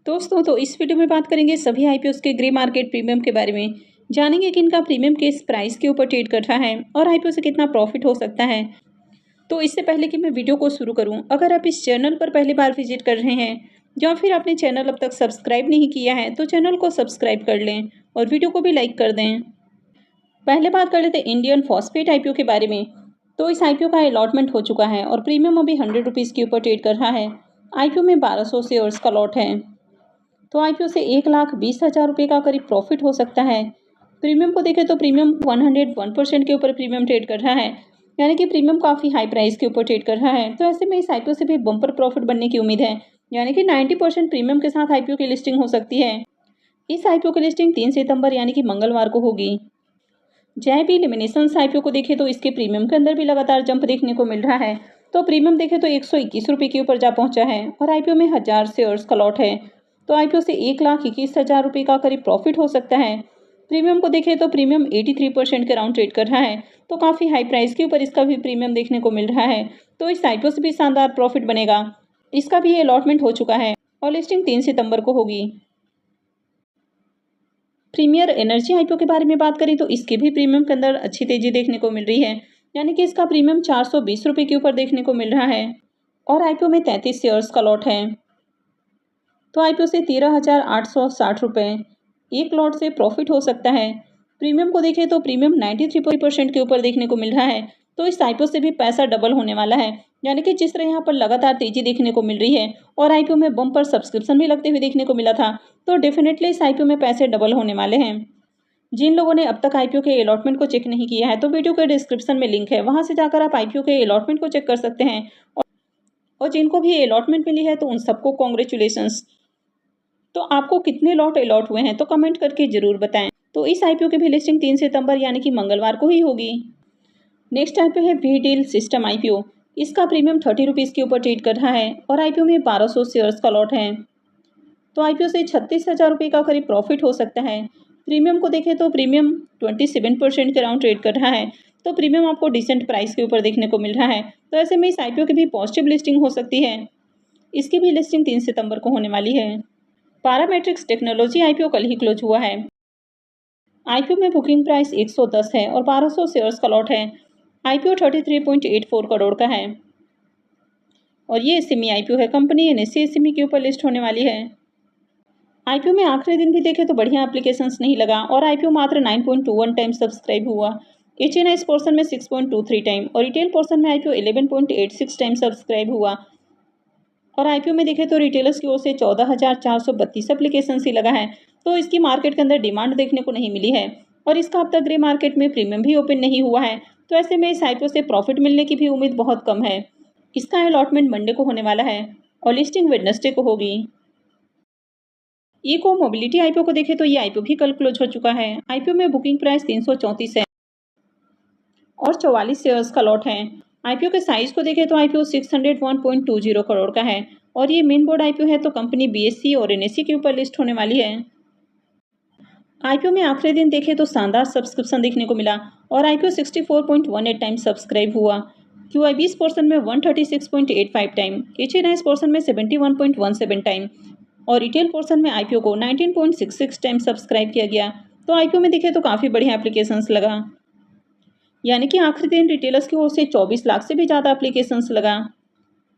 दोस्तों तो इस वीडियो में बात करेंगे सभी आईपीओ के ग्रे मार्केट प्रीमियम के बारे में। जानेंगे कि इनका प्रीमियम किस प्राइस के ऊपर ट्रेड कर रहा है और आईपीओ से कितना प्रॉफिट हो सकता है। तो इससे पहले कि मैं वीडियो को शुरू करूं, अगर आप इस चैनल पर पहली बार विजिट कर रहे हैं या फिर आपने चैनल अब तक सब्सक्राइब नहीं किया है तो चैनल को सब्सक्राइब कर लें और वीडियो को भी लाइक कर दें। पहले बात कर लेते हैं इंडियन फॉस्फेट आईपीओ के बारे में। तो इस आईपीओ का अलॉटमेंट हो चुका है और प्रीमियम अभी 100 रुपीज़ के ऊपर ट्रेड कर रहा है। आईपीओ में 1200 शेयर्स का लॉट है। तो आईपीओ से 1,20,000 रुपये का करीब प्रॉफिट हो सकता है। प्रीमियम को देखें तो प्रीमियम 101% के ऊपर प्रीमियम ट्रेड कर रहा है, यानी कि प्रीमियम काफ़ी हाई प्राइस के ऊपर ट्रेड कर रहा है। तो ऐसे में इस आईपीओ से भी बम्पर प्रॉफिट बनने की उम्मीद है, यानी कि 90% प्रीमियम के साथ आईपीओ की लिस्टिंग हो सकती है। इस आईपीओ की लिस्टिंग 3 सितंबर यानी कि मंगलवार को होगी। जेआईबी लिमिनेशंस आईपीओ को देखें तो इसके प्रीमियम के अंदर भी लगातार जंप देखने को मिल रहा है। तो प्रीमियम देखें तो 121 रुपये के ऊपर जा पहुंचा है और आईपीओ में 1000 शेयर्स का लॉट है। तो आईपीओ से 1,21,000 रुपये का करीब प्रॉफिट हो सकता है। प्रीमियम को देखें तो प्रीमियम 83% के राउंड ट्रेड कर रहा है। तो काफ़ी हाई प्राइस के ऊपर इसका भी प्रीमियम देखने को मिल रहा है। तो इस आईपीओ से भी शानदार प्रॉफिट बनेगा। इसका भी अलॉटमेंट हो चुका है और लिस्टिंग 3 सितंबर को होगी। प्रीमियर एनर्जी आईपीओ के बारे में बात करें तो इसके भी प्रीमियम के अंदर अच्छी तेजी देखने को मिल रही है, यानी कि इसका प्रीमियम 420 रुपये के ऊपर देखने को मिल रहा है और आईपीओ में 33 शेयर्स का लॉट है। तो आईपीओ से 13,860 रुपये एक लॉट से प्रॉफिट हो सकता है। प्रीमियम को देखें तो प्रीमियम 93% के ऊपर देखने को मिल रहा है। तो इस आईपीओ से भी पैसा डबल होने वाला है, यानी कि जिस तरह यहाँ पर लगातार तेजी देखने को मिल रही है और आईपीओ में बम पर सब्सक्रिप्शन भी लगते हुए देखने को मिला था, तो डेफिनेटली इस आईपीओ में पैसे डबल होने वाले हैं। जिन लोगों ने अब तक आईपीओ के अलॉटमेंट को चेक नहीं किया है तो वीडियो के डिस्क्रिप्शन में लिंक है, वहां से जाकर आप आईपीओ के अलॉटमेंट को चेक कर सकते हैं। और जिनको भी अलॉटमेंट मिली है तो उन सबको कॉन्ग्रेचुलेशंस। तो आपको कितने लॉट अलॉट हुए हैं तो कमेंट करके जरूर बताएं। तो इस आईपीओ की भी लिस्टिंग 3 सितंबर यानी कि मंगलवार को ही होगी। नेक्स्ट आईपीओ है वी डील सिस्टम आईपीओ। इसका प्रीमियम 30 रुपीज़ के ऊपर ट्रेड कर रहा है और आईपीओ में 1200 शेयर्स का लॉट है। तो आईपीओ से 36,000 रुपये का करीब प्रॉफिट हो सकता है। प्रीमियम को देखें तो प्रीमियम 27% के राउंड ट्रेड कर रहा है। तो प्रीमियम आपको डिसेंट प्राइस के ऊपर देखने को मिल रहा है। तो ऐसे में इस आईपीओ की भी पॉजिटिव लिस्टिंग हो सकती है। इसकी भी लिस्टिंग 3 सितंबर को होने वाली है। पैरामेट्रिक्स टेक्नोलॉजी आईपीओ कल ही क्लोज हुआ है। आईपीओ में बुकिंग प्राइस 110 है और 1200 शेयर्स का लॉट है। आईपीओ 33.84 करोड़ का है और ये एसएमई आईपीओ है। कंपनी एनएससी एसएमई के ऊपर लिस्ट होने वाली है। आईपीओ में आखिरी दिन भी देखें तो बढ़िया एप्लीकेशंस नहीं लगा और आईपीओ मात्र 9.21 टाइम सब्सक्राइब हुआ। एचएनआई पोर्शन में 6.23 टाइम और रिटेल पोर्शन में आईपीओ 11.86 टाइम सब्सक्राइब हुआ। और आईपीओ में देखें तो रिटेलर्स की ओर से 14,432 एप्लीकेशन ही लगा है। तो इसकी मार्केट के अंदर डिमांड देखने को नहीं मिली है और इसका अब तक ग्रे मार्केट में प्रीमियम भी ओपन नहीं हुआ है। तो ऐसे में इस आईपीओ से प्रॉफिट मिलने की भी उम्मीद बहुत कम है। इसका अलॉटमेंट मंडे को होने वाला है और लिस्टिंग वेडनेसडे को होगी। इको मोबिलिटी आईपीओ को देखें तो ये आईपीओ भी कल क्लोज हो चुका है। आईपीओ में बुकिंग प्राइस 334 है और 44 शेयर्स का लॉट है। आईपीओ के साइज को देखें तो आईपीओ 601.20 करोड़ का है और ये मेन बोर्ड आईपीओ है। तो कंपनी बीएससी और एनएससी के ऊपर लिस्ट होने वाली है। आईपीओ में आखिरी दिन देखें तो शानदार सब्सक्रिप्शन देखने को मिला और आईपीओ 64.18 टाइम सब्सक्राइब हुआ। क्यूआईबीएस पोर्शन में 136.85 टाइम, एचएनआई पोर्शन में 71.17 टाइम और रिटेल पोर्शन में आईपीओ को 19.66 टाइम सब्सक्राइब किया गया। तो आईपीओ में देखें तो काफ़ी बढ़िया एप्लीकेशंस लगा, यानी कि आखिरी दिन रिटेलर्स की ओर से 24 लाख से भी ज़्यादा एप्लीकेशंस लगा।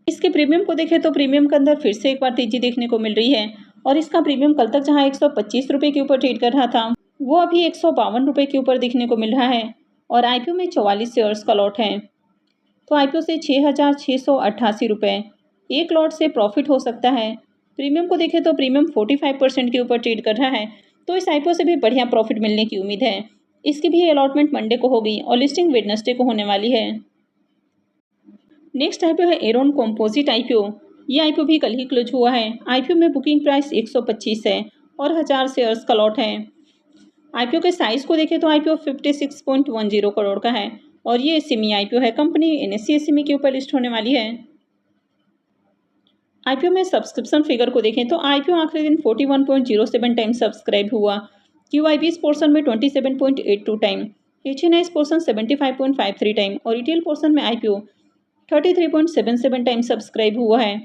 इसके प्रीमियम को देखें तो प्रीमियम के अंदर फिर से एक बार तेजी देखने को मिल रही है और इसका प्रीमियम कल तक जहां 125 रुपये के ऊपर ट्रेड कर रहा था वो अभी 152 रुपये के ऊपर देखने को मिल रहा है और आईपीओ में 44 शेयर्स का लॉट है। तो आईपीओ से 6,688 रुपये एक लॉट से प्रॉफिट हो सकता है। प्रीमियम को देखें तो प्रीमियम 45% के ऊपर ट्रेड कर रहा है। तो इस आईपीओ से भी बढ़िया प्रॉफिट मिलने की उम्मीद है। इसकी भी अलॉटमेंट मंडे को होगी और लिस्टिंग वेडनेसडे को होने वाली है। नेक्स्ट आईपीओ है एरोन कंपोजिट आईपीओ। ये आईपीओ भी कल ही क्लोज हुआ है। आईपीओ में बुकिंग प्राइस 125 है और 1000 शेयर्स का लॉट है। आईपीओ के साइज को देखें तो आईपीओ 56.10 करोड़ का है और ये एसएमई आईपीओ है। कंपनी एनएससी एसएमई के ऊपर लिस्ट होने वाली है। आईपीओ में सब्सक्रिप्शन फिगर को देखें तो आईपीओ आखिरी दिन 41.07 टाइम सब्सक्राइब हुआ। क्यूआईबीएस पोर्शन में 27.82 टाइम, एचएनआई पोर्शन 75.53 टाइम और रिटेल पोर्शन में आईपीओ 33.77 टाइम सब्सक्राइब हुआ है।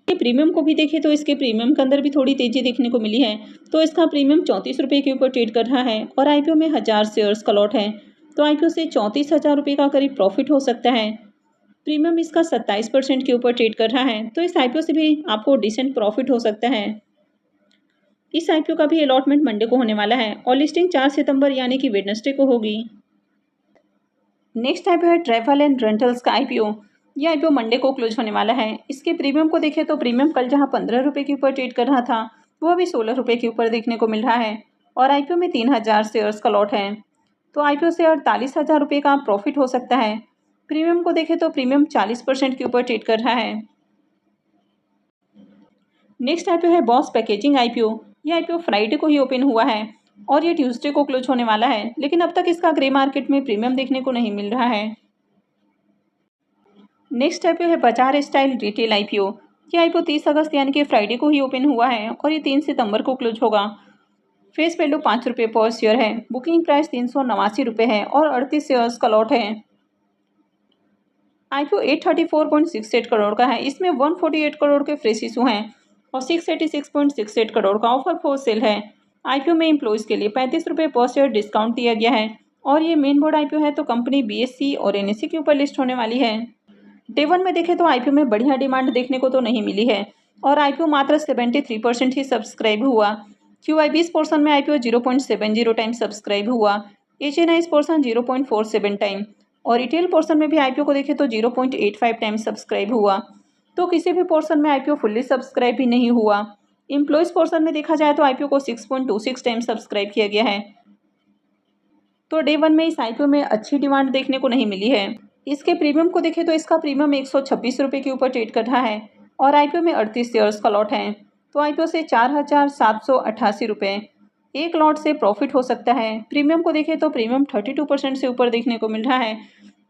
ये प्रीमियम को भी देखें तो इसके प्रीमियम के अंदर भी थोड़ी तेज़ी देखने को मिली है। तो इसका प्रीमियम 34 रुपये के ऊपर ट्रेड कर रहा है और आईपीओ में 1000 शेयर्स का लॉट है। तो आईपीओ से 34,000 रुपये का करीब प्रॉफिट हो सकता है। प्रीमियम इसका 27% के ऊपर ट्रेड कर रहा है। तो इस आईपीओ से भी आपको डिसेंट प्रॉफिट हो सकता है। इस आईपीओ का भी अलॉटमेंट मंडे को होने वाला है और लिस्टिंग 4 सितंबर यानी कि वेडनेसडे को होगी। नेक्स्ट आईपीओ है ट्रैवल एंड रेंटल्स का आईपीओ। ये आईपीओ मंडे को क्लोज होने वाला है। इसके प्रीमियम को देखें तो प्रीमियम कल जहां 15 रुपये के ऊपर ट्रेड कर रहा था वो अभी 16 रुपये के ऊपर देखने को मिल रहा है और आईपीओ में 3000 शेयर्स का लॉट है। तो आईपीओ से 48,000 रुपये का प्रॉफिट हो सकता है। प्रीमियम को देखें तो प्रीमियम 40% के ऊपर ट्रेड कर रहा है। नेक्स्ट आईपीओ है बॉस पैकेजिंग आईपीओ। ये आईपीओ फ्राइडे को ही ओपन हुआ है और ये ट्यूसडे को क्लोज होने वाला है, लेकिन अब तक इसका ग्रे मार्केट में प्रीमियम देखने को नहीं मिल रहा है। नेक्स्ट आईपीओ है बाजार स्टाइल रिटेल आईपीओ। ये आईपीओ 30 अगस्त यानी कि फ्राइडे को ही ओपन हुआ है और ये 3 सितंबर को क्लोज होगा। फेस वैल्यू 5 रुपये पर शेयर है। बुकिंग प्राइस 389 रुपये है और 38 शेयर्स का लॉट है। आईपीओ 834.68 करोड़ का है। इसमें 148 करोड़ के फ्रेश इशू हैं और 686.68 करोड़ का ऑफर फॉर सेल है। आईपीओ में एम्प्लॉयज़ के लिए 35 रुपये पर शेयर डिस्काउंट दिया गया है और ये मेन बोर्ड आईपीओ है, तो कंपनी बीएससी और एनएससी के ऊपर लिस्ट होने वाली है। डे वन में देखें तो आईपीओ में बढ़िया डिमांड देखने को तो नहीं मिली है और आईपीओ मात्र 73% ही सब्सक्राइब हुआ। क्यूआईबीएस पोर्सन में आईपीओ 0.70 टाइम सब्सक्राइब हुआ। एचएनआईस पोर्सन 0.47 टाइम और रिटेल पोर्सन में भी आईपीओ को देखें तो 0.85 टाइम सब्सक्राइब हुआ। तो किसी भी पोर्सन में आईपीओ फुल्ली सब्सक्राइब भी नहीं हुआ। एम्प्लॉयज़ पोर्सन में देखा जाए तो आईपीओ को 6.26 टाइम सब्सक्राइब किया गया है। तो डे वन में इस आईपीओ में अच्छी डिमांड देखने को नहीं मिली है। इसके प्रीमियम को देखें तो इसका प्रीमियम 126 रुपये के ऊपर ट्रेड कर रहा है और आईपीओ में 38 शेयर्स का लॉट है। तो आईपीओ से 4,788 रुपये एक लॉट से प्रॉफिट हो सकता है। प्रीमियम को देखें तो प्रीमियम 32% से ऊपर देखने को मिल रहा है।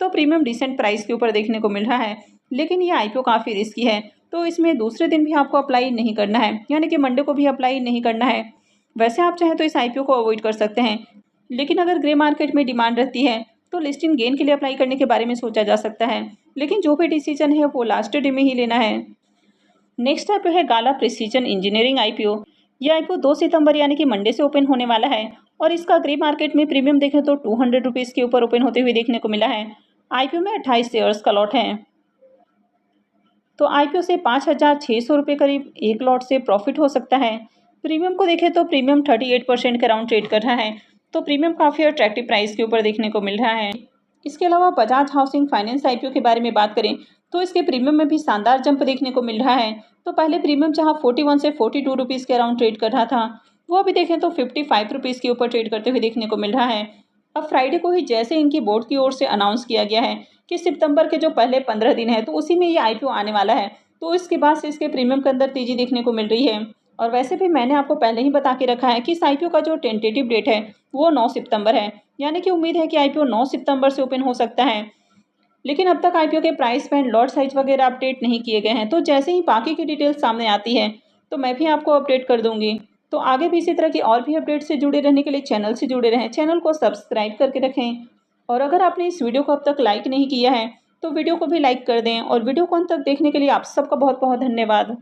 तो प्रीमियम डिसेंट प्राइस के ऊपर देखने को मिल रहा है, लेकिन ये आईपीओ काफ़ी रिस्की है। तो इसमें दूसरे दिन भी आपको अप्लाई नहीं करना है, यानी कि मंडे को भी अप्लाई नहीं करना है। वैसे आप चाहें तो इस आईपीओ को अवॉइड कर सकते हैं, लेकिन अगर ग्रे मार्केट में डिमांड रहती है तो लिस्टिंग गेन के लिए अप्लाई करने के बारे में सोचा जा सकता है, लेकिन जो भी डिसीजन है वो लास्ट डे में ही लेना है। नेक्स्ट आईपीओ है गाला प्रिसीजन इंजीनियरिंग आईपीओ। यह आईपीओ 2 सितंबर यानी कि मंडे से ओपन होने वाला है और इसका ग्रे मार्केट में प्रीमियम देखें तो 200 रुपीज़ के ऊपर ओपन होते हुए देखने को मिला है। आईपीओ में 28 शेयर्स का लॉट है। तो आईपीओ से 5,600 रुपये करीब एक लॉट से प्रॉफिट हो सकता है। प्रीमियम को देखें तो प्रीमियम 38% के अराउंड ट्रेड कर रहा है, तो प्रीमियम काफ़ी अट्रैक्टिव प्राइस के ऊपर देखने को मिल रहा है। इसके अलावा बजाज हाउसिंग फाइनेंस आईपीओ के बारे में बात करें तो इसके प्रीमियम में भी शानदार जंप देखने को मिल रहा है। तो पहले प्रीमियम जहां 41 से 42 रुपीज़ के अराउंड ट्रेड कर रहा था, वो अभी देखें तो 55 रुपीज़ के ऊपर ट्रेड करते हुए देखने को मिल रहा है। अब फ्राइडे को ही जैसे इनकी बोर्ड की ओर से अनाउंस किया गया है कि सितंबर के जो पहले 15 दिन है तो उसी में ये आईपीओ आने वाला है, तो इसके बाद से इसके प्रीमियम के अंदर तेज़ी देखने को मिल रही है। और वैसे भी मैंने आपको पहले ही बता के रखा है कि इस आईपीओ का जो टेंटेटिव डेट है वो 9 सितंबर है, यानी कि उम्मीद है कि आईपीओ 9 सितंबर से ओपन हो सकता है। लेकिन अब तक आईपीओ के प्राइस बैंड, लॉट साइज वगैरह अपडेट नहीं किए गए हैं, तो जैसे ही बाकी की डिटेल्स सामने आती है तो मैं भी आपको अपडेट कर दूंगी। तो आगे भी इसी तरह की और भी अपडेट से जुड़े रहने के लिए चैनल से जुड़े रहें, चैनल को सब्सक्राइब करके रखें। और अगर आपने इस वीडियो को अब तक लाइक नहीं किया है तो वीडियो को भी लाइक कर दें और वीडियो को अंत तक देखने के लिए आप सबका बहुत बहुत धन्यवाद।